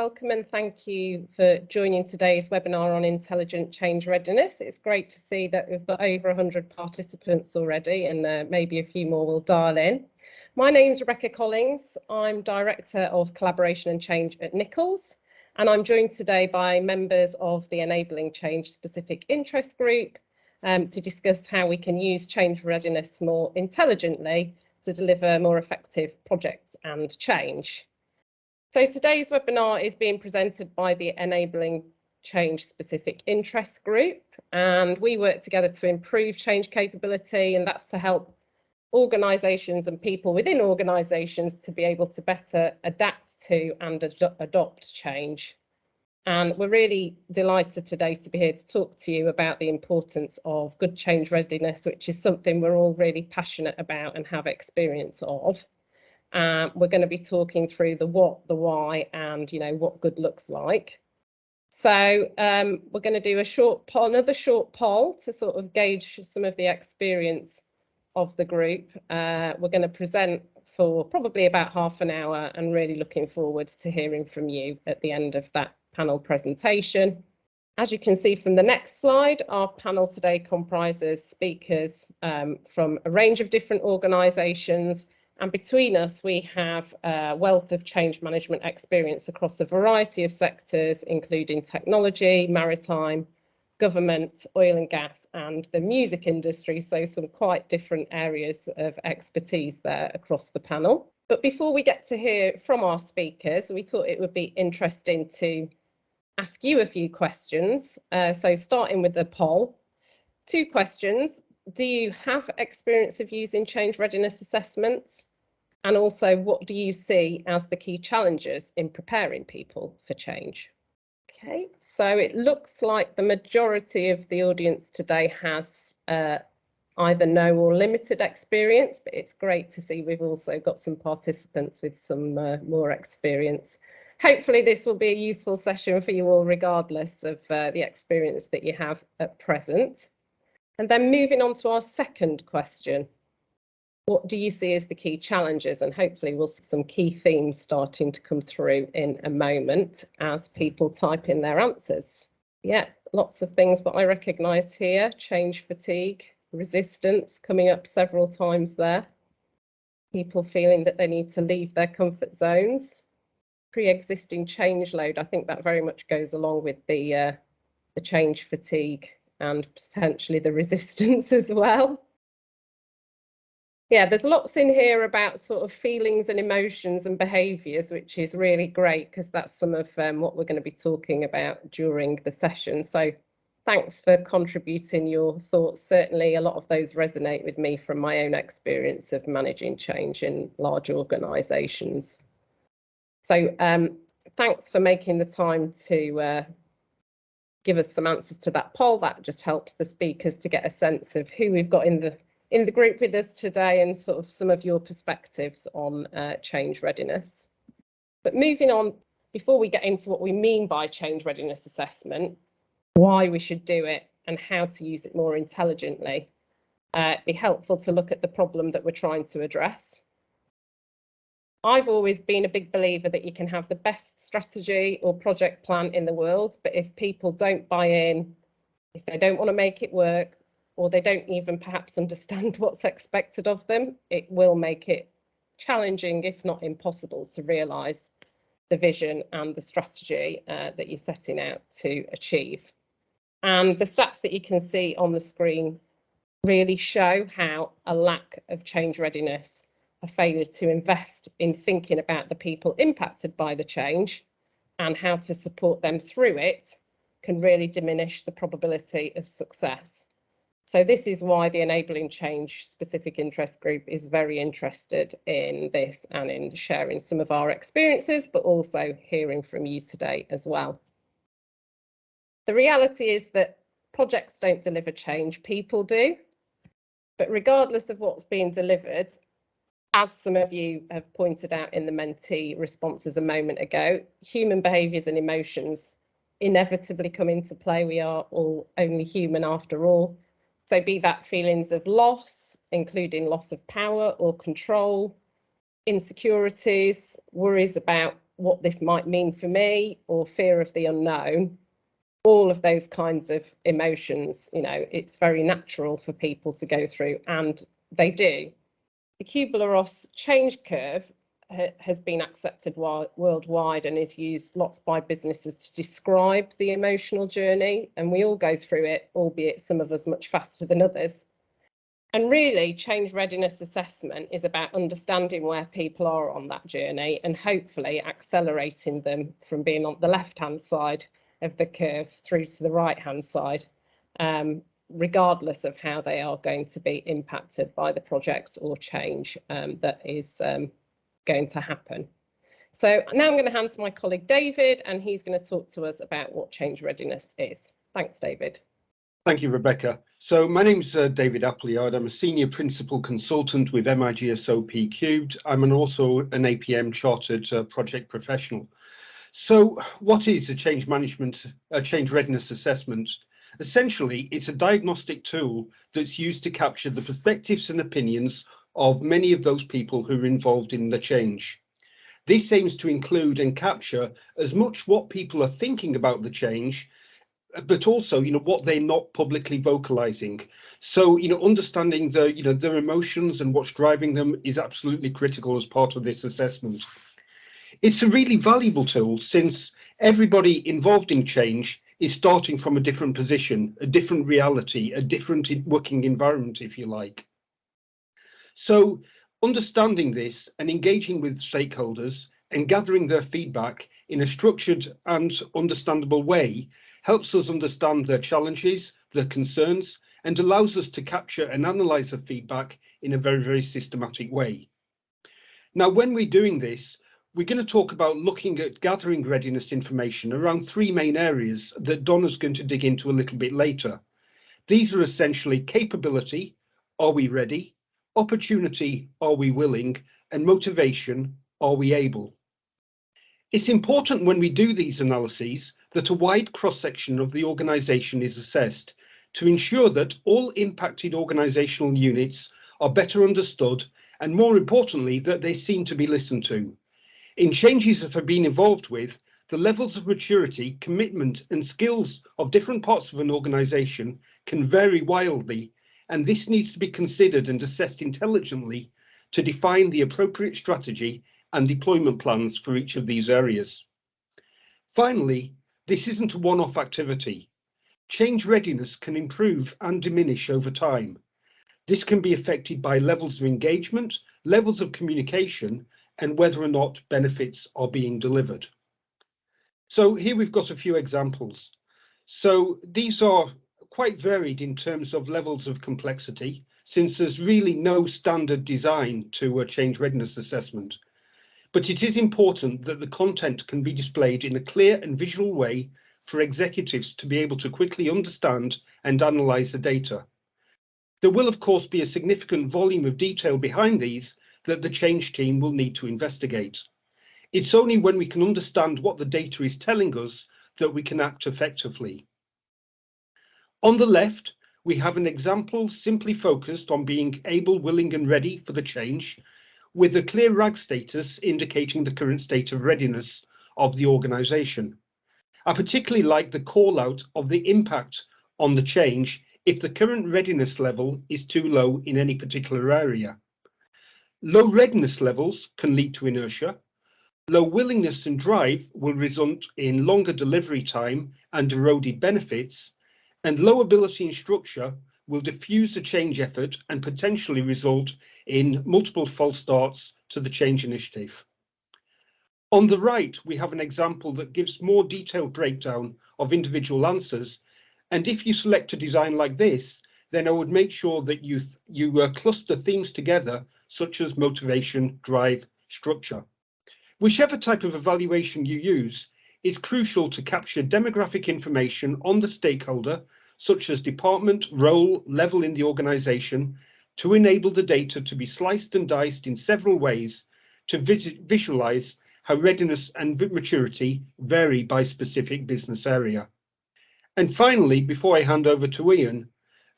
welcome and thank you for joining today's webinar on intelligent change readiness. It's great to see that we've got over 100 participants already and maybe a few more will dial in. My name's Rebecca Collings. I'm Director of Collaboration and Change at Nichols, and I'm joined today by members of the Enabling Change Specific Interest Group to discuss how we can use change readiness more intelligently to deliver more effective projects and change. So today's webinar is being presented by the Enabling Change Specific Interest Group, and we work together to improve change capability, and that's to help organisations and people within organisations to be able to better adapt to and adopt change. And we're really delighted today to be here to talk to you about the importance of good change readiness, which is something we're all really passionate about and have experience of. We're going to be talking through the what, the why, and what good looks like. So we're going to do another short poll to sort of gauge some of the experience of the group. We're going to present for probably about half an hour and really looking forward to hearing from you at the end of that panel presentation. As you can see from the next slide, our panel today comprises speakers from a range of different organisations. And between us, we have a wealth of change management experience across a variety of sectors, including technology, maritime, government, oil and gas, and the music industry. So some quite different areas of expertise there across the panel. But before we get to hear from our speakers, we thought it would be interesting to ask you a few questions. So starting with the poll, 2 questions. Do you have experience of using change readiness assessments? And also, what do you see as the key challenges in preparing people for change? Okay, so it looks like the majority of the audience today has either no or limited experience, but it's great to see we've also got some participants with some more experience. Hopefully this will be a useful session for you all, regardless of the experience that you have at present. And then moving on to our second question. What do you see as the key challenges? And hopefully we'll see some key themes starting to come through in a moment as people type in their answers. Yeah, lots of things that I recognise here. Change fatigue, resistance coming up several times there. People feeling that they need to leave their comfort zones. Pre-existing change load, I think that very much goes along with the change fatigue and potentially the resistance as well. Yeah, there's lots in here about sort of feelings and emotions and behaviours, which is really great because that's some of what we're going to be talking about during the session. So thanks for contributing your thoughts. Certainly a lot of those resonate with me from my own experience of managing change in large organisations. So thanks for making the time to give us some answers to that poll. That just helps the speakers to get a sense of who we've got in the group with us today and sort of some of your perspectives on change readiness. But moving on, before we get into what we mean by change readiness assessment, why we should do it and how to use it more intelligently, it'd be helpful to look at the problem that we're trying to address. I've always been a big believer that you can have the best strategy or project plan in the world, but if people don't buy in, if they don't want to make it work, or they don't even perhaps understand what's expected of them, it will make it challenging, if not impossible, to realise the vision and the strategy that you're setting out to achieve. And the stats that you can see on the screen really show how a lack of change readiness, a failure to invest in thinking about the people impacted by the change and how to support them through it, can really diminish the probability of success. So this is why the Enabling Change Specific Interest Group is very interested in this and in sharing some of our experiences, but also hearing from you today as well. The reality is that projects don't deliver change, people do. But regardless of what's being delivered, as some of you have pointed out in the mentee responses a moment ago, human behaviours and emotions inevitably come into play. We are all only human after all. So be that feelings of loss, including loss of power or control, insecurities, worries about what this might mean for me, or fear of the unknown. All of those kinds of emotions, you know, it's very natural for people to go through, and they do. The Kubler-Ross change curve has been accepted worldwide and is used lots by businesses to describe the emotional journey, and we all go through it, albeit some of us much faster than others. And really, change readiness assessment is about understanding where people are on that journey and hopefully accelerating them from being on the left-hand side of the curve through to the right-hand side, regardless of how they are going to be impacted by the project or change that is going to happen. So now I'm going to hand to my colleague David, and he's going to talk to us about what change readiness is. Thanks, David. Thank you, Rebecca. So my name's David Appleyard. I'm a senior principal consultant with MIGSO P3. I'm also an APM chartered project professional. So what is a change readiness assessment? Essentially, it's a diagnostic tool that's used to capture the perspectives and opinions of many of those people who are involved in the change. This aims to include and capture as much what people are thinking about the change, but also, what they're not publicly vocalizing. So, understanding their emotions and what's driving them is absolutely critical as part of this assessment. It's a really valuable tool since everybody involved in change is starting from a different position, a different reality, a different working environment, if you like. So understanding this and engaging with stakeholders and gathering their feedback in a structured and understandable way helps us understand their challenges, their concerns, and allows us to capture and analyse the feedback in a very, very systematic way. Now, when we're doing this, we're going to talk about looking at gathering readiness information around three main areas that Donna's going to dig into a little bit later. These are essentially capability, are we ready? Opportunity, are we willing? And motivation, are we able? It's important when we do these analyses that a wide cross-section of the organisation is assessed to ensure that all impacted organisational units are better understood and, more importantly, that they seem to be listened to. In changes that have been involved with, the levels of maturity, commitment and skills of different parts of an organisation can vary wildly, and this needs to be considered and assessed intelligently to define the appropriate strategy and deployment plans for each of these areas. Finally, this isn't a one-off activity. Change readiness can improve and diminish over time. This can be affected by levels of engagement, levels of communication, and whether or not benefits are being delivered. So here we've got a few examples. So these are quite varied in terms of levels of complexity, since there's really no standard design to a change readiness assessment. But it is important that the content can be displayed in a clear and visual way for executives to be able to quickly understand and analyse the data. There will, of course, be a significant volume of detail behind these that the change team will need to investigate. It's only when we can understand what the data is telling us that we can act effectively. On the left, we have an example simply focused on being able, willing and ready for the change, with a clear RAG status indicating the current state of readiness of the organisation. I particularly like the call out of the impact on the change if the current readiness level is too low in any particular area. Low readiness levels can lead to inertia. Low willingness and drive will result in longer delivery time and eroded benefits, and low ability and structure will diffuse the change effort and potentially result in multiple false starts to the change initiative. On the right, we have an example that gives more detailed breakdown of individual answers, and if you select a design like this, then I would make sure that you cluster themes together, such as motivation, drive, structure. Whichever type of evaluation you use, it's crucial to capture demographic information on the stakeholder, such as department, role, level in the organisation, to enable the data to be sliced and diced in several ways to visualise how readiness and maturity vary by specific business area. And finally, before I hand over to Ian,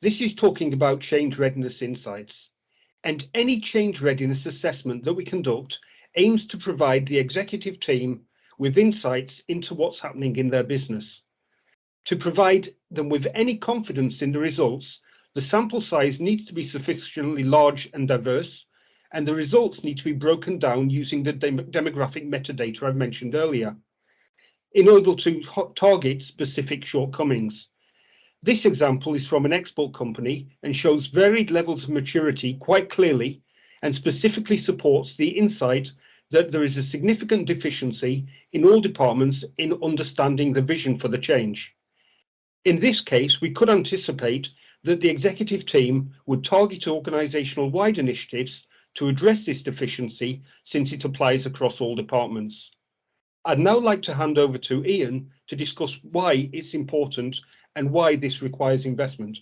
this is talking about change readiness insights. And any change readiness assessment that we conduct aims to provide the executive team with insights into what's happening in their business. To provide them with any confidence in the results, the sample size needs to be sufficiently large and diverse, and the results need to be broken down using the demographic metadata I mentioned earlier, in order to target specific shortcomings. This example is from an export company and shows varied levels of maturity quite clearly, and specifically supports the insight that there is a significant deficiency in all departments in understanding the vision for the change. In this case, we could anticipate that the executive team would target organisational-wide initiatives to address this deficiency, since it applies across all departments. I'd now like to hand over to Ian to discuss why it's important and why this requires investment.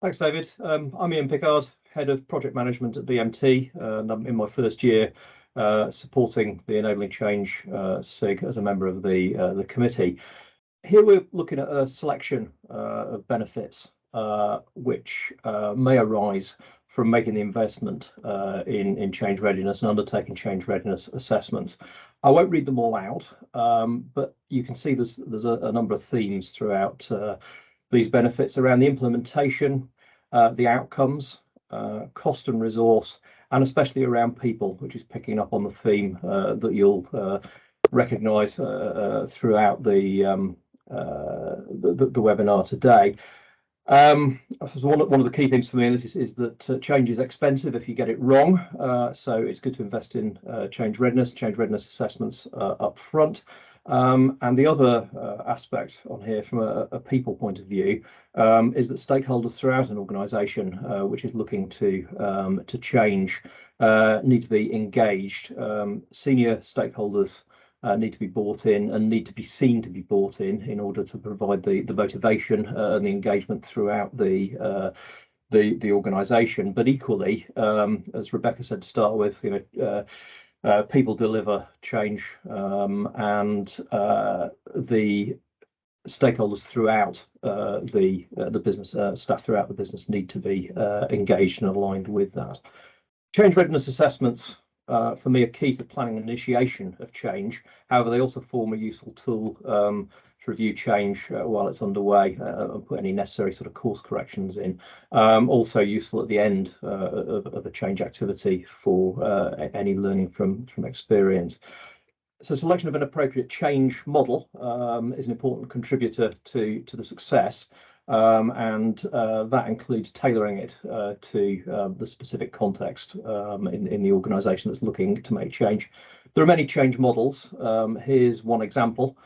Thanks, David. I'm Ian Pickard, Head of Project Management at BMT, and I'm in my first year supporting the Enabling Change SIG as a member of the committee. Here we're looking at a selection of benefits which may arise from making the investment in change readiness and undertaking change readiness assessments. I won't read them all out, but you can see there's a number of themes throughout these benefits around the implementation, the outcomes, cost and resource, and especially around people, which is picking up on the theme that you'll recognise throughout the webinar today. One of the key things for me is that change is expensive if you get it wrong, so it's good to invest in change readiness assessments up front. And the other aspect on here from a people point of view is that stakeholders throughout an organisation which is looking to change need to be engaged. Senior stakeholders need to be bought in and need to be seen to be bought in order to provide the motivation and the engagement throughout the organisation. But equally, as Rebecca said to start with, people deliver change, and the stakeholders throughout the business, staff throughout the business, need to be engaged and aligned with that. Change readiness assessments for me are key to planning and initiation of change. However, they also form a useful tool to review change while it's underway and put any necessary sort of course corrections in. Also useful at the end of a change activity for any learning from experience. So selection of an appropriate change model is an important contributor to the success, and that includes tailoring it to the specific context in the organisation that's looking to make change. There are many change models. Here's one example,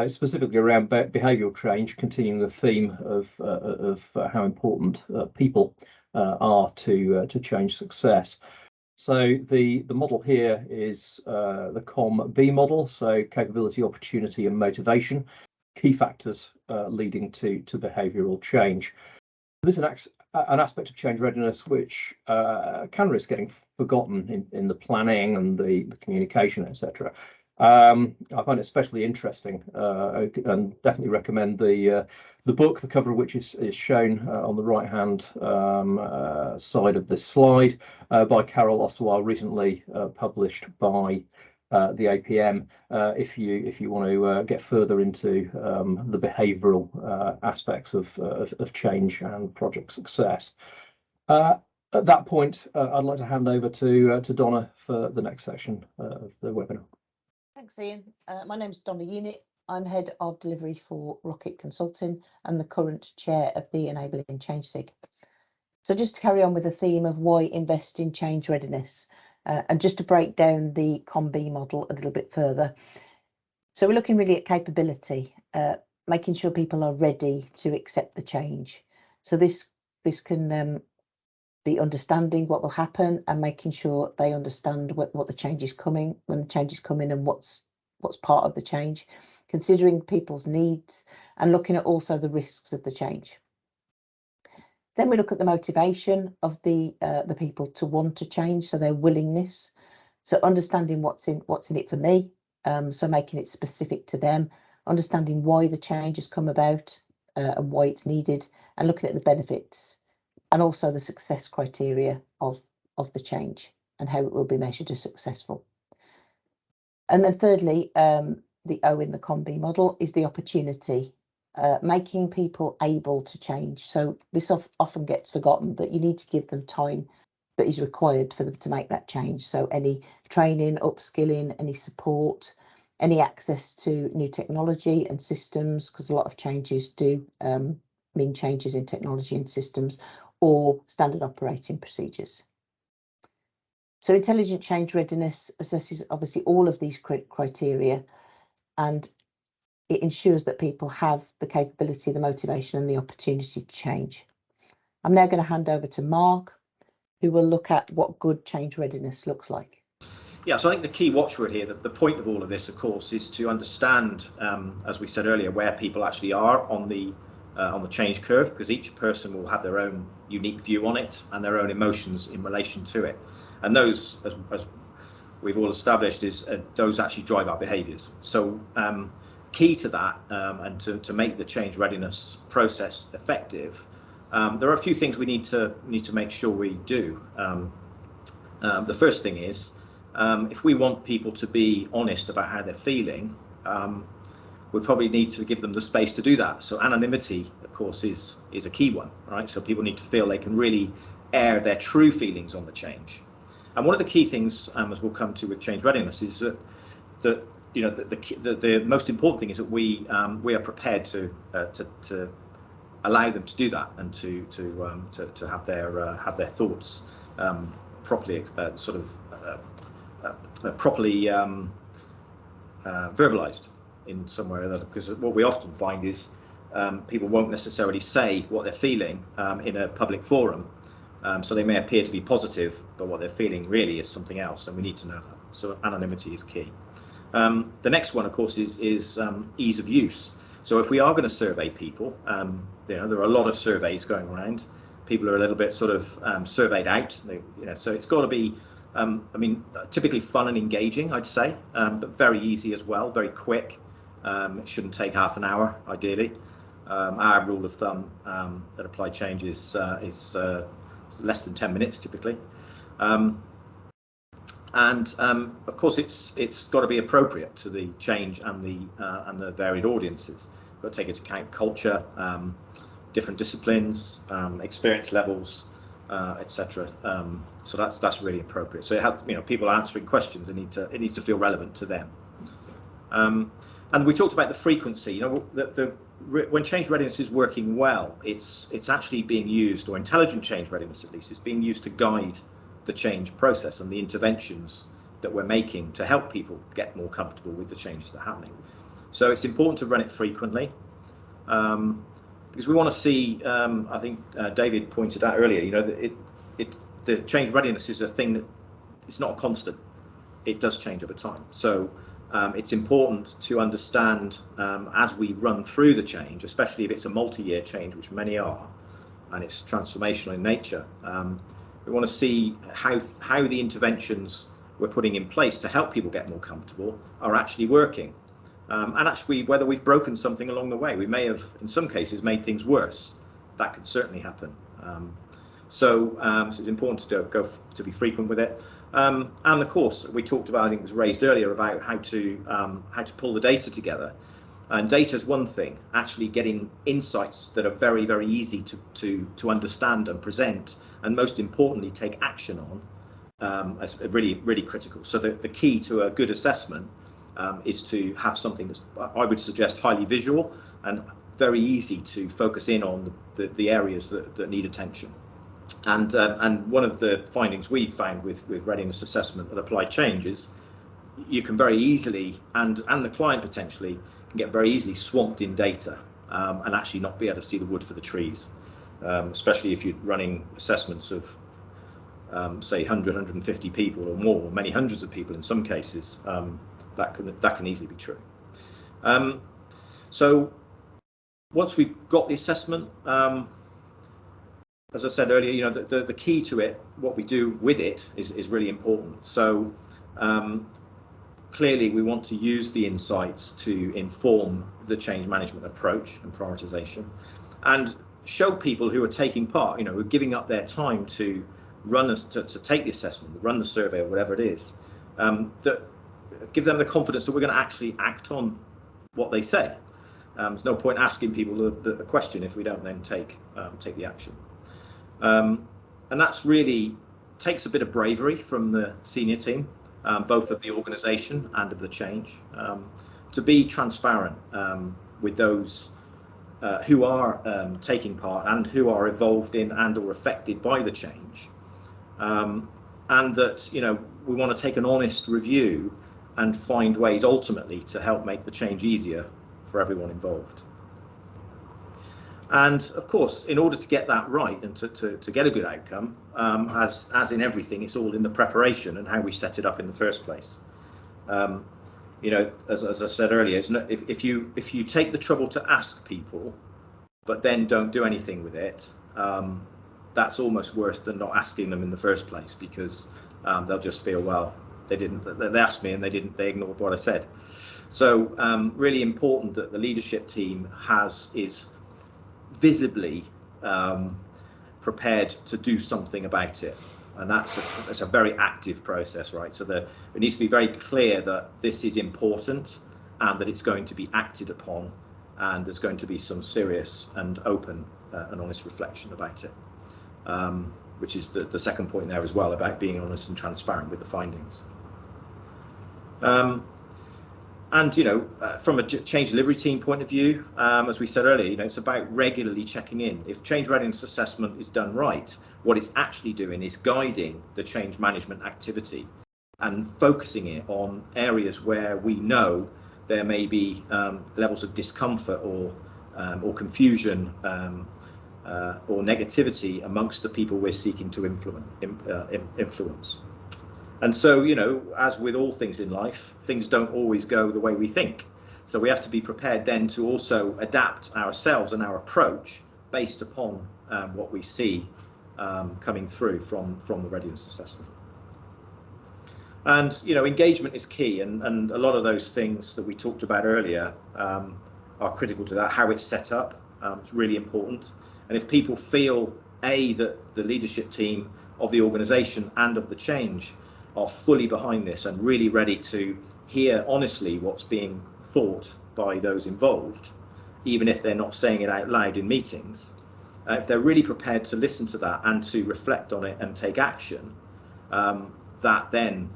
specifically around behavioural change, continuing the theme of how important people are to change success. So the model here is the COM-B model, so capability, opportunity and motivation, key factors leading to behavioural change. This is an aspect of change readiness which can risk getting forgotten in the planning and the communication, etc. I find it especially interesting and definitely recommend the book, the cover of which is shown on the right hand side of this slide, by Carol Osterwile, recently published by the APM, if you want to get further into the behavioural aspects of change and project success. At that point, I'd like to hand over to Donna for the next section of the webinar. Thanks, Ian. My name's Donna Unitt. I'm Head of Delivery for Rocket Consulting and the current Chair of the Enabling Change SIG. So just to carry on with the theme of why invest in change readiness, and just to break down the COM-B model a little bit further. So we're looking really at capability, making sure people are ready to accept the change. So this can be understanding what will happen and making sure they understand what the change is coming, when the change is coming, and what's part of the change, considering people's needs and looking at also the risks of the change. Then we look at the motivation of the people to want to change, so their willingness. So understanding what's in it for me, so making it specific to them, understanding why the change has come about and why it's needed, and looking at the benefits and also the success criteria of the change and how it will be measured as successful. And then thirdly, the O in the COM-B model is the opportunity, making people able to change. So this often gets forgotten, that you need to give them time that is required for them to make that change. So any training, upskilling, any support, any access to new technology and systems, because a lot of changes do mean changes in technology and systems, or standard operating procedures. So intelligent change readiness assesses obviously all of these criteria, and it ensures that people have the capability, the motivation and the opportunity to change. I'm now going to hand over to Mark, who will look at what good change readiness looks like. Yeah, so I think the key watchword here, the point of all of this, of course, is to understand, as we said earlier, where people actually are on the change curve, because each person will have their own unique view on it and their own emotions in relation to it. And those, as we've all established, is those actually drive our behaviours. So key to that, and to make the change readiness process effective, there are a few things we need to make sure we do. The first thing is, if we want people to be honest about how they're feeling, we probably need to give them the space to do that. So anonymity, of course, is a key one, right? So people need to feel they can really air their true feelings on the change. And one of the key things, as we'll come to with change readiness, is that you know the most important thing is that we are prepared to allow them to do that, and to have their thoughts properly properly verbalized in some way or other. Because what we often find is people won't necessarily say what they're feeling in a public forum. So they may appear to be positive, but what they're feeling really is something else, and we need to know that. So anonymity is key. The next one, of course, is ease of use. So if we are going to survey people, there are a lot of surveys going around. People are a little bit sort of surveyed out. So it's got to be, typically fun and engaging, I'd say, but very easy as well, very quick. It shouldn't take half an hour, ideally. Our rule of thumb at Applied Change is less than 10 minutes typically, and of course it's got to be appropriate to the change and the varied audiences. We've got to take into account culture, different disciplines, experience levels, etc. So that's really appropriate. So it has, people answering questions, it needs to feel relevant to them. And we talked about the frequency. When change readiness is working well, it's actually being used, or intelligent change readiness at least, is being used to guide the change process and the interventions that we're making to help people get more comfortable with the changes that are happening. So it's important to run it frequently, because we want to see, I think David pointed out earlier, that the change readiness is a thing that it's not a constant. It does change over time. So it's important to understand as we run through the change, especially if it's a multi-year change, which many are, and it's transformational in nature. We want to see how the interventions we're putting in place to help people get more comfortable are actually working, and actually whether we've broken something along the way. We may have, in some cases, made things worse. That could certainly happen. So it's important to be frequent with it. And of course, we talked about, I think it was raised earlier, about how to pull the data together. And data is one thing. Actually getting insights that are very, very easy to understand and present, and most importantly, take action on, is really, really critical. So the key to a good assessment is to have something that's, I would suggest, highly visual and very easy to focus in on the areas that need attention. And one of the findings we found with readiness assessment at Applied Change is you can very easily, and the client potentially, can get very easily swamped in data and actually not be able to see the wood for the trees, especially if you're running assessments of, say, 100, 150 people or more, many hundreds of people in some cases. That can easily be true. So once we've got the assessment, as I said earlier, the key to it, what we do with it, is really important. So clearly we want to use the insights to inform the change management approach and prioritization, and show people who are taking part, who are giving up their time to run to take the assessment, run the survey, or whatever it is, that give them the confidence that we're going to actually act on what they say. There's no point asking people the question if we don't then take the action. And that's really takes a bit of bravery from the senior team, both of the organisation and of the change, to be transparent with those who are taking part and who are involved in and or affected by the change, and that, you know, we want to take an honest review and find ways ultimately to help make the change easier for everyone involved. And of course, in order to get that right and to get a good outcome, as in everything, it's all in the preparation and how we set it up in the first place. You know, as I said earlier, if you take the trouble to ask people, but then don't do anything with it, that's almost worse than not asking them in the first place, because they'll just feel, well, they asked me and they ignored what I said. So really important that the leadership team is visibly prepared to do something about it, and that's a very active process, right? So it needs to be very clear that this is important and that it's going to be acted upon, and there's going to be some serious and open and honest reflection about it, which is the second point there as well, about being honest and transparent with the findings. And, you know, from a change delivery team point of view, as we said earlier, you know, it's about regularly checking in. If change readiness assessment is done right, what it's actually doing is guiding the change management activity and focusing it on areas where we know there may be levels of discomfort or confusion or negativity amongst the people we're seeking to influence. And so, you know, as with all things in life, things don't always go the way we think. So we have to be prepared then to also adapt ourselves and our approach based upon what we see coming through from the readiness assessment. And, you know, engagement is key, and a lot of those things that we talked about earlier are critical to that. How it's set up, it's really important. And if people feel, that the leadership team of the organisation and of the change are fully behind this and really ready to hear honestly what's being thought by those involved, even if they're not saying it out loud in meetings, if they're really prepared to listen to that and to reflect on it and take action, that then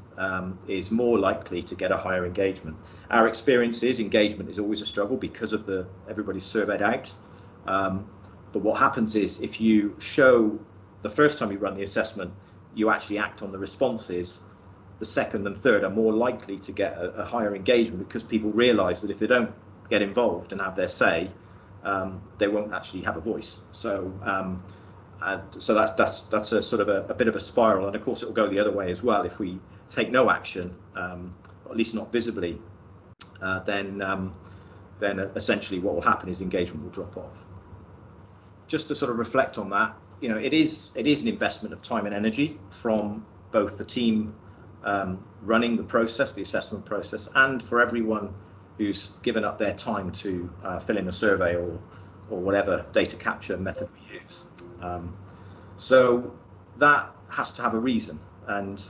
is more likely to get a higher engagement. Our experience is engagement is always a struggle because of everybody's surveyed out. But what happens is, if you show the first time you run the assessment, you actually act on the responses, the second and third are more likely to get a higher engagement, because people realise that if they don't get involved and have their say, they won't actually have a voice. So so that's a sort of a bit of a spiral, and of course it will go the other way as well. If we take no action, or at least not visibly, then essentially what will happen is engagement will drop off. Just to sort of reflect on that, you know, it is an investment of time and energy from both the team running the process, the assessment process, and for everyone who's given up their time to fill in a survey or whatever data capture method we use. So that has to have a reason, and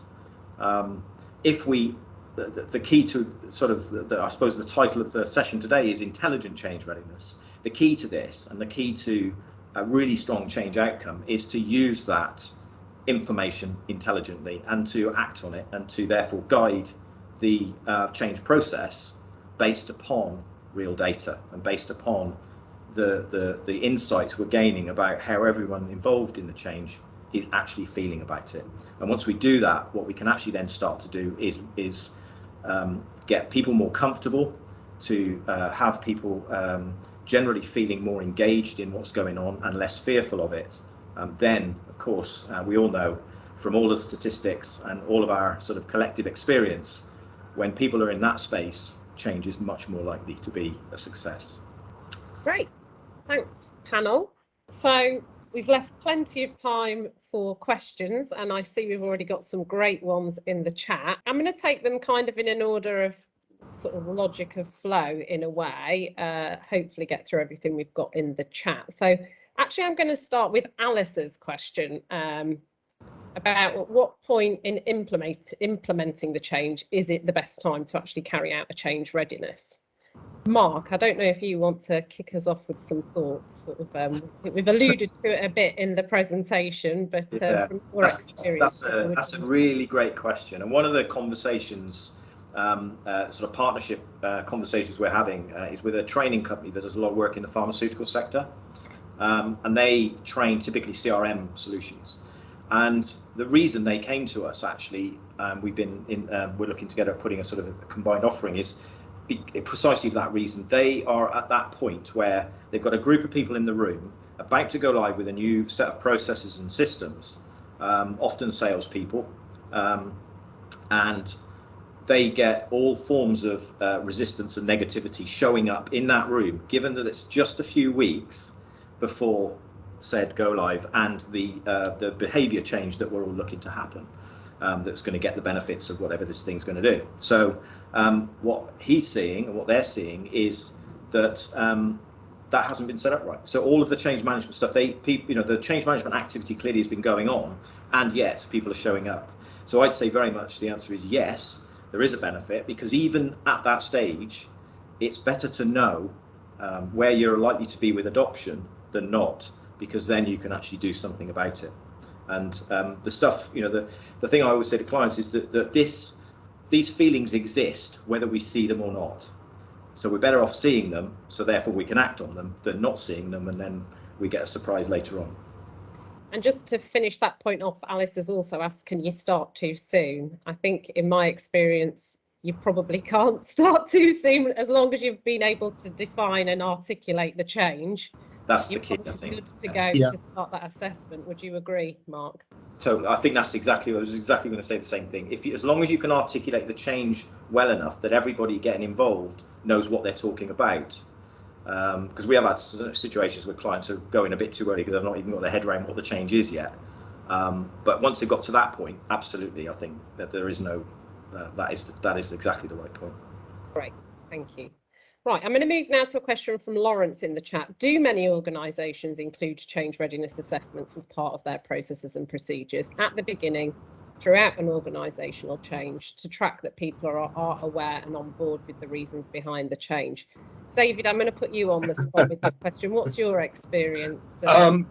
if we, the key to sort of I suppose the title of the session today is intelligent change readiness. The key to this, and the key to a really strong change outcome, is to use that information intelligently and to act on it, and to therefore guide the change process based upon real data and based upon the insights we're gaining about how everyone involved in the change is actually feeling about it. And once we do that, what we can actually then start to do is get people more comfortable, to have people generally feeling more engaged in what's going on and less fearful of it. Then, of course, we all know from all the statistics and all of our sort of collective experience, when people are in that space, change is much more likely to be a success. Great, thanks panel. So we've left plenty of time for questions, and I see we've already got some great ones in the chat. I'm going to take them kind of in an order of sort of logic of flow in a way, hopefully get through everything we've got in the chat. So actually I'm going to start with Alice's question. about at what point in implementing the change is it the best time to actually carry out a change readiness? Mark, I don't know if you want to kick us off with some thoughts. Sort of, we've alluded to it a bit in the presentation, but from your experience, that's a really great question. And one of the conversations, sort of partnership conversations we're having is with a training company that does a lot of work in the pharmaceutical sector, and they train typically CRM solutions. And the reason they came to us, actually, we're looking together at putting a sort of a combined offering, is precisely for that reason. They are at that point where they've got a group of people in the room about to go live with a new set of processes and systems, often salespeople, and they get all forms of resistance and negativity showing up in that room, given that it's just a few weeks before said go live and the behavior change that we're all looking to happen, that's going to get the benefits of whatever this thing's going to do. So what he's seeing and what they're seeing is that that hasn't been set up right. So all of the change management stuff, the change management activity clearly has been going on, and yet people are showing up. So I'd say very much the answer is yes, there is a benefit, because even at that stage, it's better to know where you're likely to be with adoption than not, because then you can actually do something about it. And the stuff, the thing I always say to clients is that these feelings exist whether we see them or not. So we're better off seeing them, so therefore we can act on them, than not seeing them and then we get a surprise later on. And just to finish that point off, Alice has also asked, can you start too soon? I think in my experience, you probably can't start too soon as long as you've been able to define and articulate the change. That's the key, I think. Good to go to start that assessment. Would you agree, Mark? So I think that's exactly, I was exactly going to say the same thing. As long as you can articulate the change well enough that everybody getting involved knows what they're talking about. Because we have had situations where clients are going a bit too early because they've not even got their head around what the change is yet. But once they've got to that point, absolutely, I think that there is no, that is exactly the right point. Great, thank you. Right, I'm going to move now to a question from Lawrence in the chat. Do many organisations include change readiness assessments as part of their processes and procedures at the beginning, throughout an organisational change, to track that people are aware and on board with the reasons behind the change? David, I'm going to put you on the spot with that question. What's your experience? I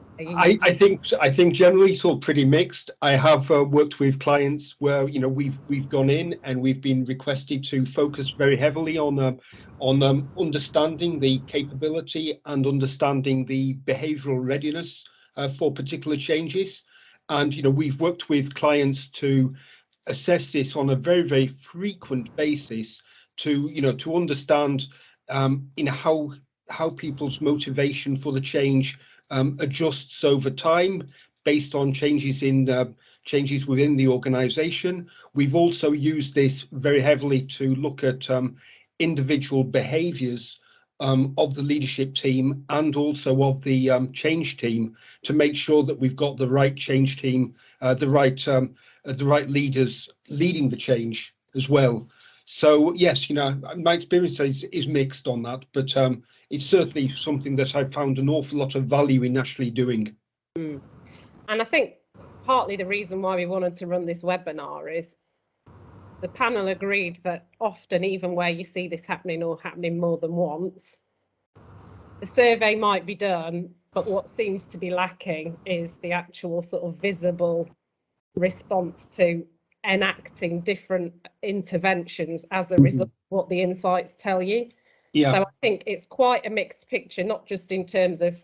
think generally it's all pretty mixed. I have worked with clients where we've gone in and we've been requested to focus very heavily on understanding the capability and understanding the behavioural readiness for particular changes. And we've worked with clients to assess this on a very, very frequent basis to understand how people's motivation for the change adjusts over time based on changes within the organisation. We've also used this very heavily to look at individual behaviours of the leadership team and also of the change team to make sure that we've got the right change team, the right leaders leading the change as well. So yes, my experience is mixed on that, but it's certainly something that I've found an awful lot of value in actually doing. And I think partly the reason why we wanted to run this webinar is the panel agreed that often, even where you see this happening or happening more than once, the survey might be done, but what seems to be lacking is the actual sort of visible response to enacting different interventions as a result of what the insights tell you. So I think it's quite a mixed picture, not just in terms of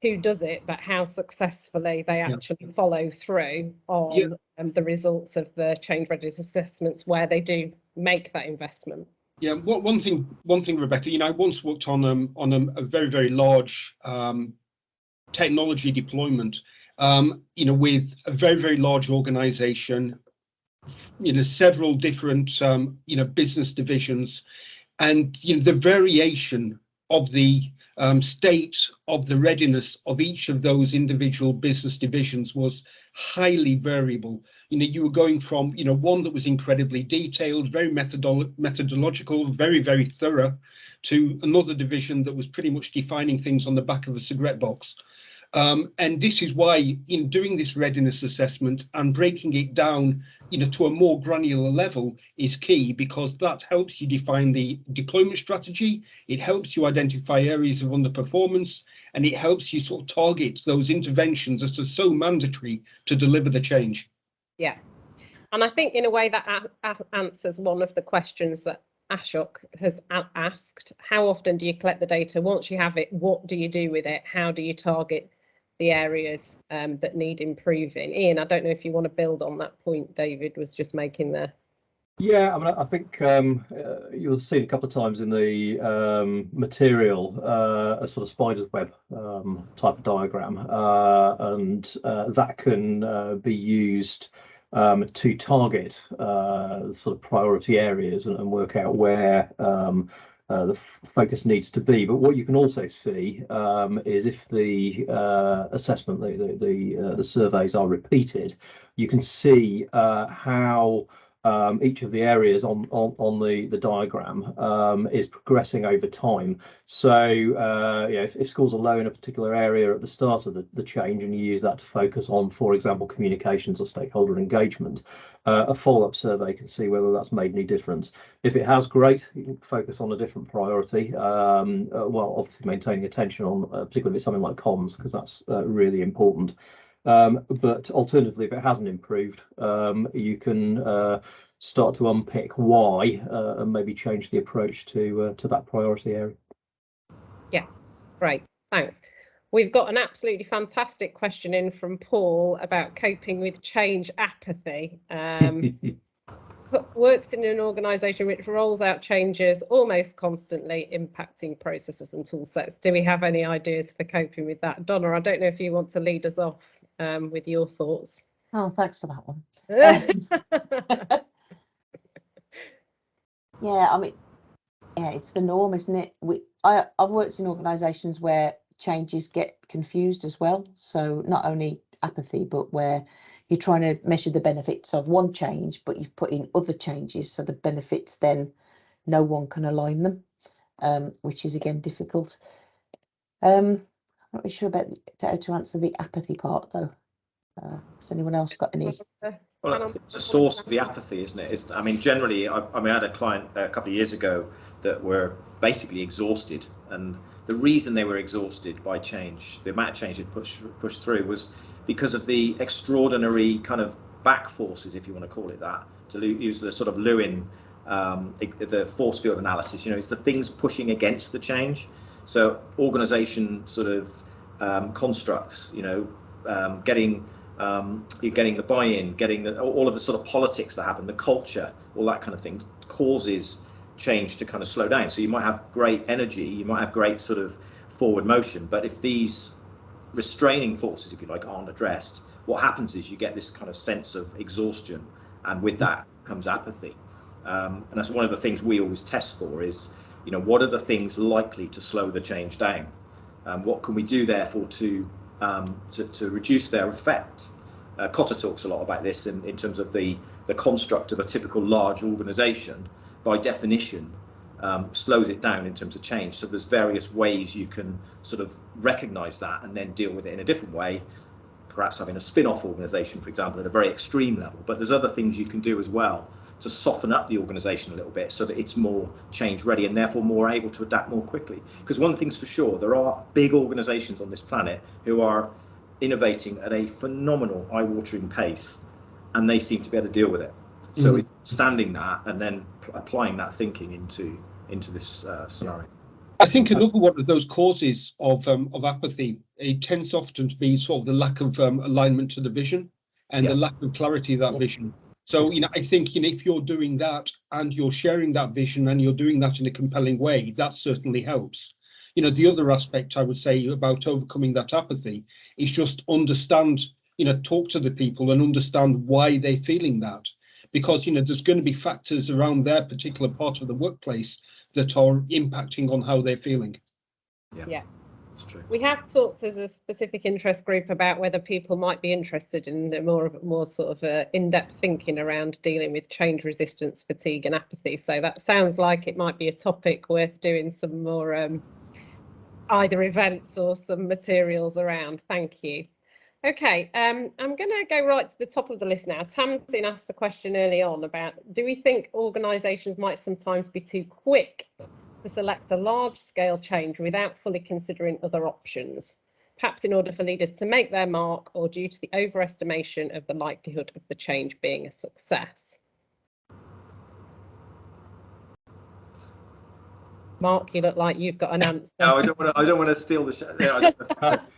who does it, but how successfully they actually follow through on the results of the change readiness assessments where they do make that investment. Yeah, one thing, Rebecca, I once worked on a very, very large technology deployment, with a very, very large organisation, several different business divisions, and the variation of the state of the readiness of each of those individual business divisions was highly variable. You were going from one that was incredibly detailed, very methodological, very, very thorough, to another division that was pretty much defining things on the back of a cigarette box. And this is why in doing this readiness assessment and breaking it down, to a more granular level is key, because that helps you define the deployment strategy. It helps you identify areas of underperformance, and it helps you sort of target those interventions that are so mandatory to deliver the change. Yeah, and I think in a way that answers one of the questions that Ashok has asked. How often do you collect the data? Once you have it, what do you do with it? How do you target the areas that need improving? Ian, I don't know if you want to build on that point David was just making there. Yeah, I mean, I think you'll see it a couple of times in the material, a sort of spider's web type of diagram, and that can be used to target sort of priority areas and work out where the focus needs to be. But what you can also see is if the assessment, the surveys are repeated, you can see how each of the areas on the diagram is progressing over time. So if scores are low in a particular area at the start of the change, and you use that to focus on, for example, communications or stakeholder engagement, a follow-up survey can see whether that's made any difference. If it has, great, you can focus on a different priority, well, obviously maintaining attention on particularly something like comms, because that's really important. But alternatively, if it hasn't improved, you can start to unpick why and maybe change the approach to that priority area. Yeah, great, thanks. We've got an absolutely fantastic question in from Paul about coping with change apathy. Works in an organisation which rolls out changes almost constantly, impacting processes and tool sets. Do we have any ideas for coping with that? Donna, I don't know if you want to lead us off with your thoughts. Oh, thanks for that one. Yeah, I mean, yeah, it's the norm, isn't it? I've worked in organisations where changes get confused as well. So not only apathy, but where you're trying to measure the benefits of one change, but you've put in other changes, so the benefits then no one can align them, which is again difficult. I'm not really sure about how to answer the apathy part though. Has anyone else got any? Well, it's a source of the apathy, isn't it? I mean, generally, I had a client a couple of years ago that were basically exhausted, and the reason they were exhausted by change, the amount of change they pushed through, was because of the extraordinary kind of back forces, if you want to call it that, to use the sort of Lewin, the force field analysis. It's the things pushing against the change. So organisation sort of constructs, getting the buy-in, getting all of the sort of politics that happen, the culture, all that kind of thing causes change to kind of slow down. So you might have great energy, you might have great sort of forward motion, but if these restraining forces, if you like, aren't addressed, what happens is you get this kind of sense of exhaustion, and with that comes apathy. And that's one of the things we always test for is, what are the things likely to slow the change down? What can we do therefore to reduce their effect? Cotter talks a lot about this in terms of the construct of a typical large organisation, by definition, slows it down in terms of change. So there's various ways you can sort of recognise that and then deal with it in a different way, perhaps having a spin-off organisation, for example, at a very extreme level. But there's other things you can do as well to soften up the organisation a little bit so that it's more change ready and therefore more able to adapt more quickly. Because one thing's for sure, there are big organisations on this planet who are innovating at a phenomenal, eye-watering pace, and they seem to be able to deal with it. So it's standing that and then applying that thinking into this scenario. I think another one of those causes of apathy, it tends often to be sort of the lack of alignment to the vision and the lack of clarity of that vision. So, I think, if you're doing that and you're sharing that vision and you're doing that in a compelling way, that certainly helps. The other aspect I would say about overcoming that apathy is just understand, talk to the people and understand why they're feeling that. Because, there's going to be factors around their particular part of the workplace that are impacting on how they're feeling. Yeah. That's true. We have talked as a specific interest group about whether people might be interested in more sort of in-depth thinking around dealing with change resistance, fatigue and apathy. So that sounds like it might be a topic worth doing some more either events or some materials around. Thank you. Okay, I'm going to go right to the top of the list now. Tamsin asked a question early on about, do we think organisations might sometimes be too quick to select a large-scale change without fully considering other options, perhaps in order for leaders to make their mark or due to the overestimation of the likelihood of the change being a success? Mark, you look like you've got an answer. No, I don't want to steal the show.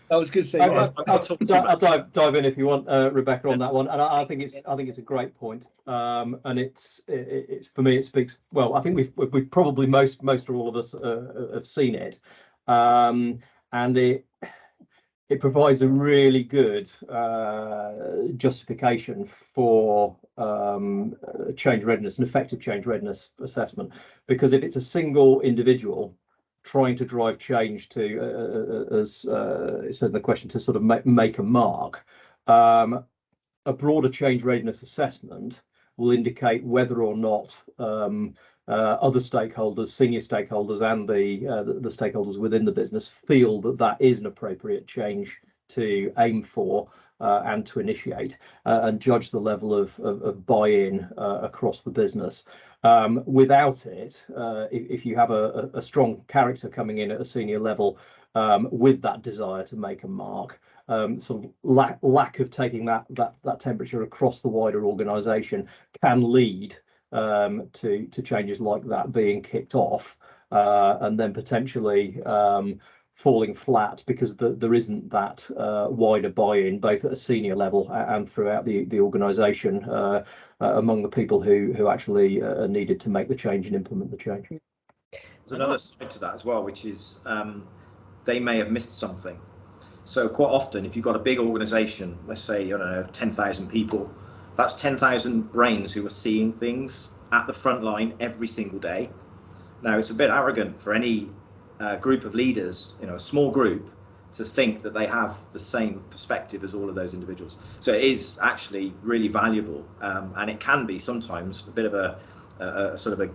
I was going to say, I'll dive in if you want, Rebecca, on that one. And I think it's a great point. And it's for me, it speaks well. I think we've probably most or all of us have seen it, and it provides a really good justification for change readiness and effective change readiness assessment, because if it's a single individual trying to drive change to, as it says in the question, to sort of make a mark, a broader change readiness assessment will indicate whether or not other stakeholders, senior stakeholders, and the stakeholders within the business feel that that is an appropriate change to aim for and to initiate, and judge the level of buy-in across the business. Without it, if you have a strong character coming in at a senior level with that desire to make a mark, sort of lack of taking that temperature across the wider organisation can lead to changes like that being kicked off, and then potentially falling flat because there isn't that wider buy-in, both at a senior level and throughout the organisation, among the people who actually are needed to make the change and implement the change. There's another side to that as well, which is they may have missed something. So quite often, if you've got a big organisation, let's say, I don't know, 10,000 people, that's 10,000 brains who are seeing things at the front line every single day. Now, it's a bit arrogant for any group of leaders, a small group, to think that they have the same perspective as all of those individuals. So it is actually really valuable, and it can be sometimes a bit of a sort of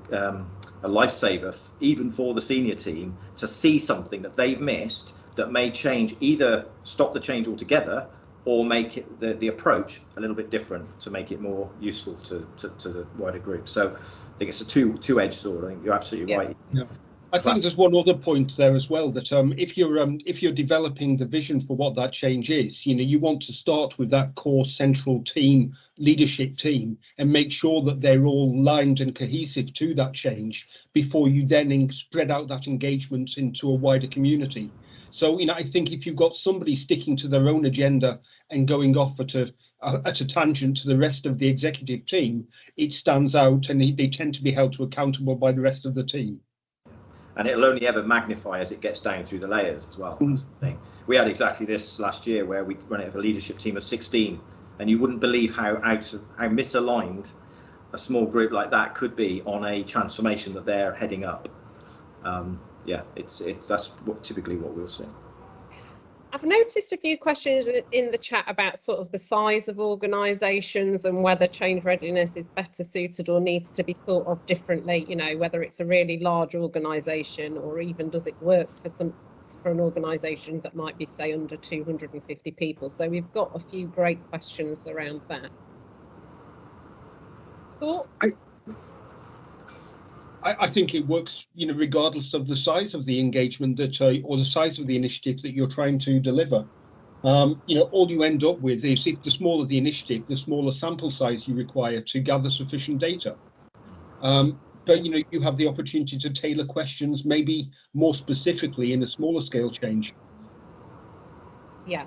a lifesaver, even for the senior team, to see something that they've missed that may change, either stop the change altogether or make it the approach a little bit different to make it more useful to the wider group. So I think it's a two-edged sword. I think you're absolutely right. Yeah. I think there's one other point there as well, that if you're developing the vision for what that change is, you want to start with that core central team, leadership team, and make sure that they're all aligned and cohesive to that change before you then spread out that engagement into a wider community. So, I think if you've got somebody sticking to their own agenda and going off at a tangent to the rest of the executive team, it stands out, and they tend to be held to accountable by the rest of the team. And it'll only ever magnify as it gets down through the layers as well. That's the thing. We had exactly this last year, where we ran it with a leadership team of 16, and you wouldn't believe how misaligned a small group like that could be on a transformation that they're heading up. Yeah, that's typically what we'll see. I've noticed a few questions in the chat about sort of the size of organisations and whether change readiness is better suited or needs to be thought of differently, whether it's a really large organisation, or even does it work for an organisation that might be, say, under 250 people. So we've got a few great questions around that. Thoughts? I think it works, regardless of the size of the engagement or the size of the initiative that you're trying to deliver. All you end up with is, if the smaller the initiative, the smaller sample size you require to gather sufficient data. But you have the opportunity to tailor questions maybe more specifically in a smaller scale change. Yeah.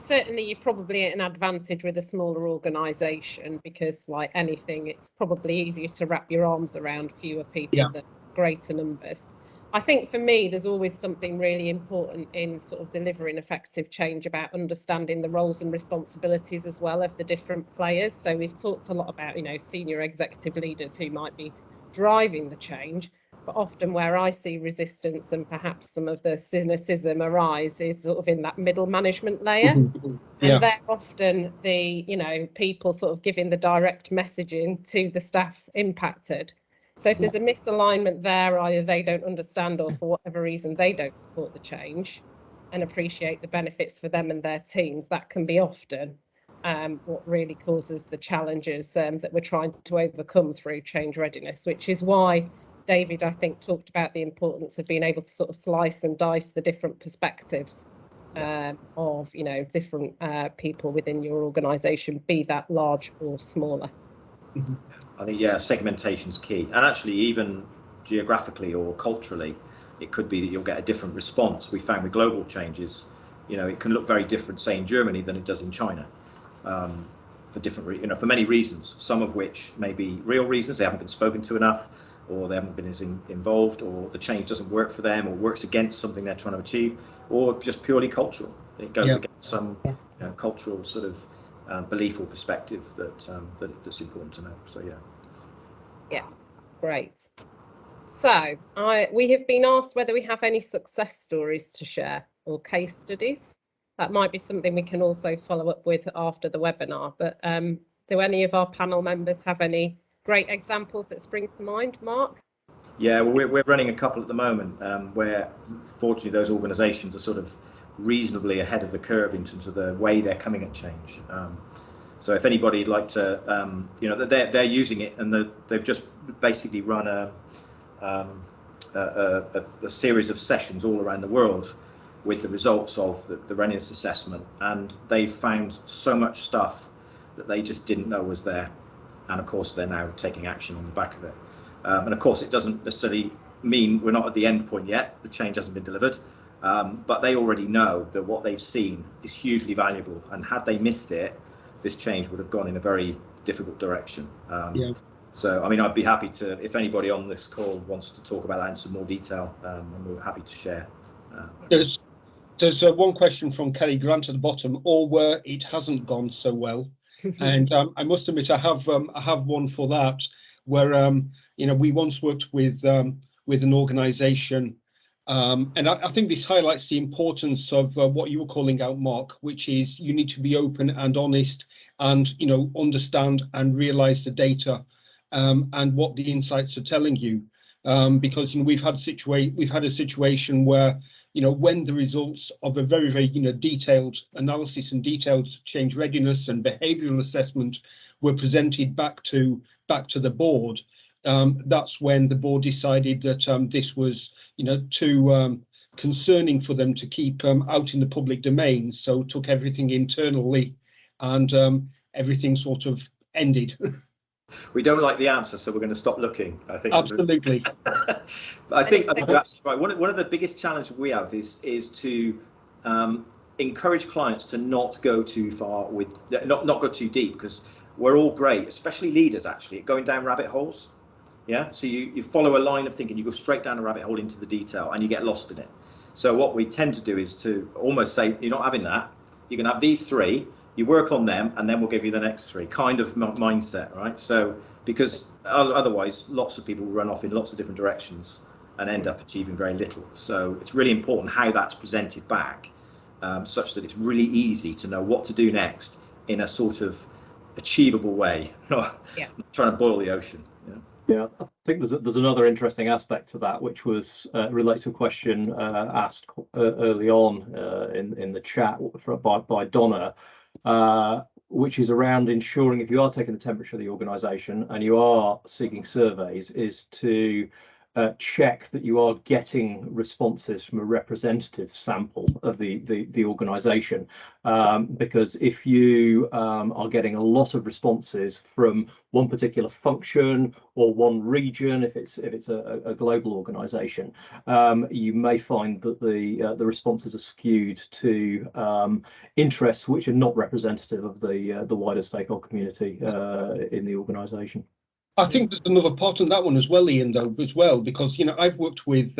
Certainly, you're probably at an advantage with a smaller organisation, because, like anything, it's probably easier to wrap your arms around fewer people than greater numbers. I think for me, there's always something really important in sort of delivering effective change about understanding the roles and responsibilities as well of the different players. So we've talked a lot about, senior executive leaders who might be driving the change, but often where I see resistance and perhaps some of the cynicism arise is sort of in that middle management layer. And they're often the, people sort of giving the direct messaging to the staff impacted. So if there's a misalignment there, either they don't understand or for whatever reason they don't support the change and appreciate the benefits for them and their teams, that can be often what really causes the challenges that we're trying to overcome through change readiness, which is why David, I think, talked about the importance of being able to sort of slice and dice the different perspectives of, you know, different people within your organisation, be that large or smaller. I think, yeah, segmentation's key. And actually, even geographically or culturally, it could be that you'll get a different response. We found with global changes, you know, it can look very different, say, in Germany than it does in China. For different, you know, for many reasons, some of which may be real reasons, they haven't been spoken to enough, or they haven't been as involved, or the change doesn't work for them, or works against something they're trying to achieve, or just purely cultural. It goes against some cultural sort of belief or perspective that's important to know. So yeah, great. So we have been asked whether we have any success stories to share or case studies. That might be something we can also follow up with after the webinar, but do any of our panel members have any great examples that spring to mind? Mark? Yeah, well, we're running a couple at the moment where fortunately those organisations are sort of reasonably ahead of the curve in terms of the way they're coming at change. So if anybody'd like to, you know, they're using it, and they've just basically run a series of sessions all around the world with the results of the readiness assessment, and they found so much stuff that they just didn't know was there, and of course they're now taking action on the back of it. And of course it doesn't necessarily mean we're not at the end point yet, the change hasn't been delivered, but they already know that what they've seen is hugely valuable, and had they missed it, this change would have gone in a very difficult direction. So I mean, I'd be happy to, if anybody on this call wants to talk about that in some more detail, and we're happy to share. There's one question from Kelly Grant at the bottom, or where it hasn't gone so well. And I must admit, I have one for that, where you know, we once worked with an organisation, and I think this highlights the importance of what you were calling out, Mark, which is you need to be open and honest, and you know, understand and realise the data and what the insights are telling you, because you know, we've had a situation where, you know, when the results of a very, very, you know, detailed analysis and detailed change readiness and behavioural assessment were presented back to the board, that's when the board decided that this was, you know, too concerning for them to keep out in the public domain. So took everything internally, and everything sort of ended. We don't like the answer, so we're going to stop looking, I think. Absolutely. I think you're absolutely right. One of the biggest challenges we have is to encourage clients to not go too far with, not go too deep, because we're all great, especially leaders actually, at going down rabbit holes. Yeah, so you follow a line of thinking, you go straight down a rabbit hole into the detail, and you get lost in it. So what we tend to do is to almost say, you're not having that, you can have these three, you work on them, and then we'll give you the next three, kind of mindset, right? So because otherwise lots of people run off in lots of different directions and end up achieving very little. So it's really important how that's presented back, such that it's really easy to know what to do next in a sort of achievable way, not trying to boil the ocean. Yeah, I think there's another interesting aspect to that, which was relates to a question asked early on in the chat by Donna, which is around ensuring, if you are taking the temperature of the organisation and you are seeking surveys, is to check that you are getting responses from a representative sample of the organisation, because if you are getting a lot of responses from one particular function or one region, if it's a global organisation, you may find that the responses are skewed to interests which are not representative of the wider stakeholder community in the organisation. I think there's another part on that one as well, Ian, though, as well, because, you know, I've worked with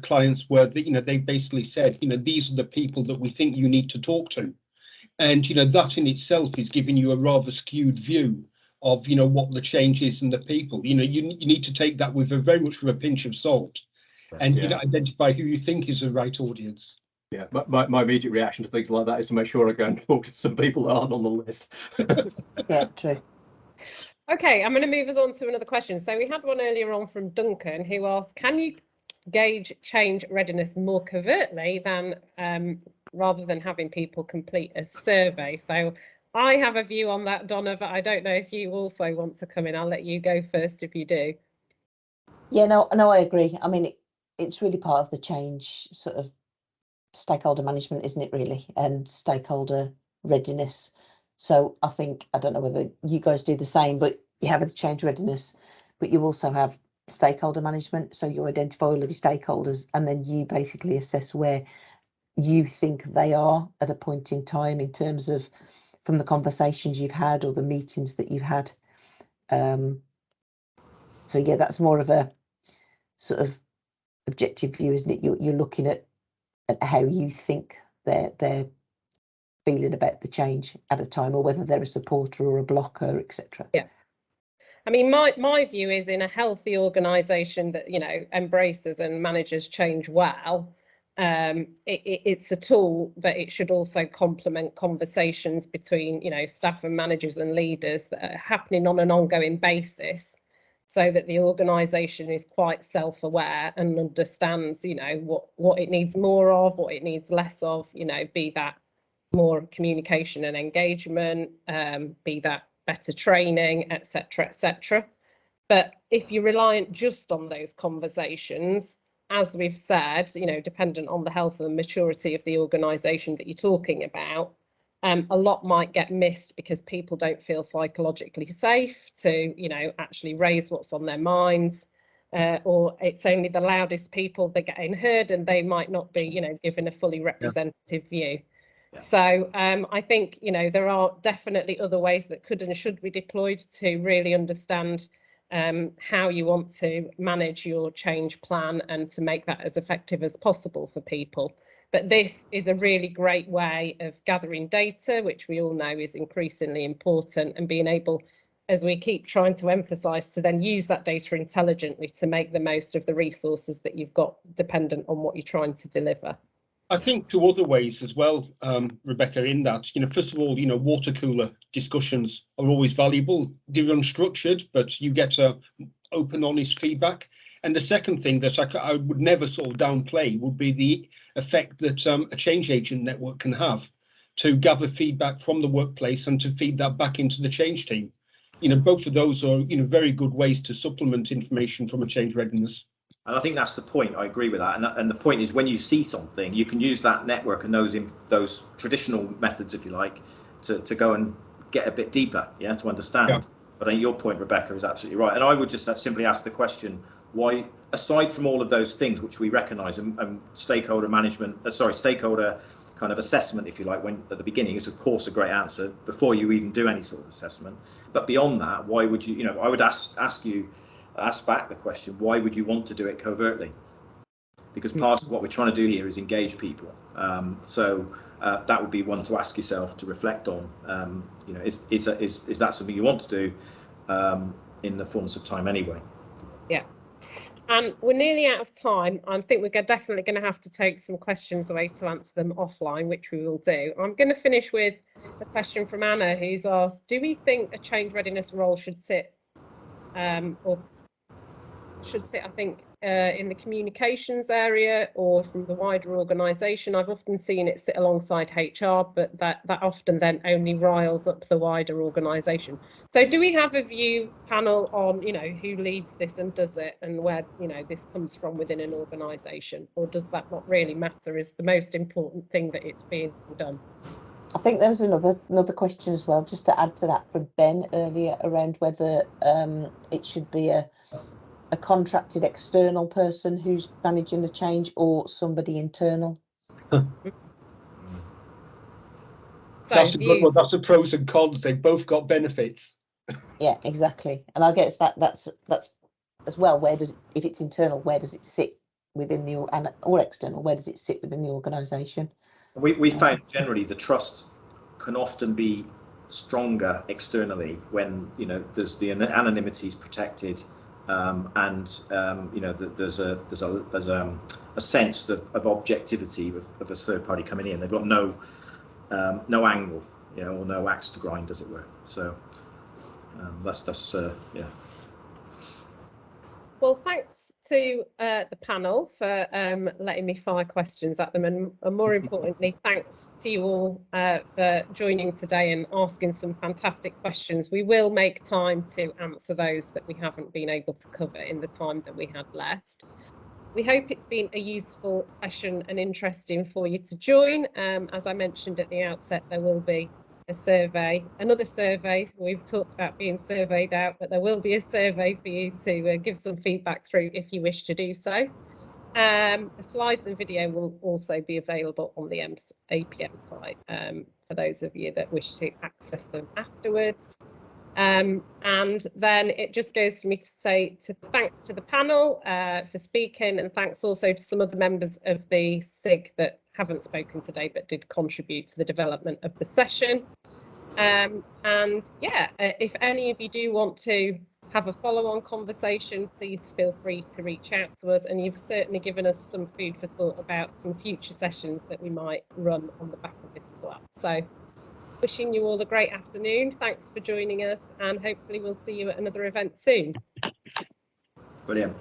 clients where, you know, they basically said, you know, these are the people that we think you need to talk to. And, you know, that in itself is giving you a rather skewed view of, you know, what the change is and the people. You know, you need to take that with very much with a pinch of salt, and, you know, identify who you think is the right audience. Yeah, my immediate reaction to things like that is to make sure I go and talk to some people that aren't on the list. Yeah, true. Okay, I'm going to move us on to another question. So we had one earlier on from Duncan who asked, can you gauge change readiness more covertly than rather than having people complete a survey? So I have a view on that, Donna, but I don't know if you also want to come in. I'll let you go first if you do. Yeah, no, I agree. I mean, it's really part of the change sort of stakeholder management, isn't it, really, and stakeholder readiness. So I think, I don't know whether you guys do the same, but you have the change readiness, but you also have stakeholder management. So you identify all of your stakeholders and then you basically assess where you think they are at a point in time in terms of from the conversations you've had or the meetings that you've had. So yeah, that's more of a sort of objective view, isn't it? You're looking at how you think they're feeling about the change at a time, or whether they're a supporter or a blocker, etc. Yeah. I mean, my view is in a healthy organisation that, you know, embraces and manages change well, it's a tool, but it should also complement conversations between, you know, staff and managers and leaders that are happening on an ongoing basis, so that the organisation is quite self-aware and understands, you know, what it needs more of, what it needs less of, you know, be that more communication and engagement, be that better training, etc., etc. But if you're reliant just on those conversations, as we've said, you know, dependent on the health and maturity of the organisation that you're talking about, a lot might get missed because people don't feel psychologically safe to, you know, actually raise what's on their minds, or it's only the loudest people that get heard and they might not be, you know, given a fully representative view. Yeah. So I think, you know, there are definitely other ways that could and should be deployed to really understand how you want to manage your change plan and to make that as effective as possible for people. But this is a really great way of gathering data, which we all know is increasingly important, and being able, as we keep trying to emphasise, to then use that data intelligently to make the most of the resources that you've got dependent on what you're trying to deliver. I think two other ways as well, Rebecca, in that, you know, first of all, you know, water cooler discussions are always valuable. They're unstructured, but you get open, honest feedback. And the second thing that I would never sort of downplay would be the effect that a change agent network can have to gather feedback from the workplace and to feed that back into the change team. You know, both of those are, you know, very good ways to supplement information from a change readiness. And I think that's the point. I agree with that. And the point is, when you see something, you can use that network and those traditional methods, if you like, to go and get a bit deeper, yeah, to understand. Yeah. But I think your point, Rebecca, is absolutely right. And I would just simply ask the question, why, aside from all of those things which we recognise, and stakeholder management, stakeholder kind of assessment, if you like, when at the beginning is of course a great answer before you even do any sort of assessment. But beyond that, why would you, you know, I would ask back the question, why would you want to do it covertly? Because part of what we're trying to do here is engage people. So that would be one to ask yourself, to reflect on. You know, is that something you want to do in the fullness of time anyway? Yeah. And we're nearly out of time. I think we're definitely going to have to take some questions away to answer them offline, which we will do. I'm going to finish with a question from Anna, who's asked, do we think a change readiness role should sit I think, in the communications area or from the wider organisation? I've often seen it sit alongside HR, but that often then only riles up the wider organisation. So do we have a view, panel, on, you know, who leads this and does it, and where, you know, this comes from within an organisation, or does that not really matter? Is the most important thing that it's being done? I think there was another question as well, just to add to that, from Ben earlier, around whether it should be a contracted external person who's managing the change or somebody internal. That's the pros and cons. They've both got benefits. Yeah, exactly. And I guess that's as well. Where does, if it's internal, where does it sit within the, or external, where does it sit within the organisation? We found generally the trust can often be stronger externally when, you know, there's the anonymity is protected, and you know, there's a sense of objectivity of a third party coming in. They've got no angle, you know, or no axe to grind, as it were. So That's yeah. Well, thanks to the panel for letting me fire questions at them, and more importantly, thanks to you all for joining today and asking some fantastic questions. We will make time to answer those that we haven't been able to cover in the time that we had left. We hope it's been a useful session and interesting for you to join. As I mentioned at the outset, there will be a survey, another survey. We've talked about being surveyed out, but there will be a survey for you to give some feedback through if you wish to do so. The slides and video will also be available on the APM site for those of you that wish to access them afterwards. And then it just goes for me to say thanks to the panel for speaking, and thanks also to some of the members of the SIG that haven't spoken today but did contribute to the development of the session. And yeah, if any of you do want to have a follow-on conversation, please feel free to reach out to us, and you've certainly given us some food for thought about some future sessions that we might run on the back of this as well. So wishing you all a great afternoon. Thanks for joining us, and hopefully we'll see you at another event soon. Brilliant.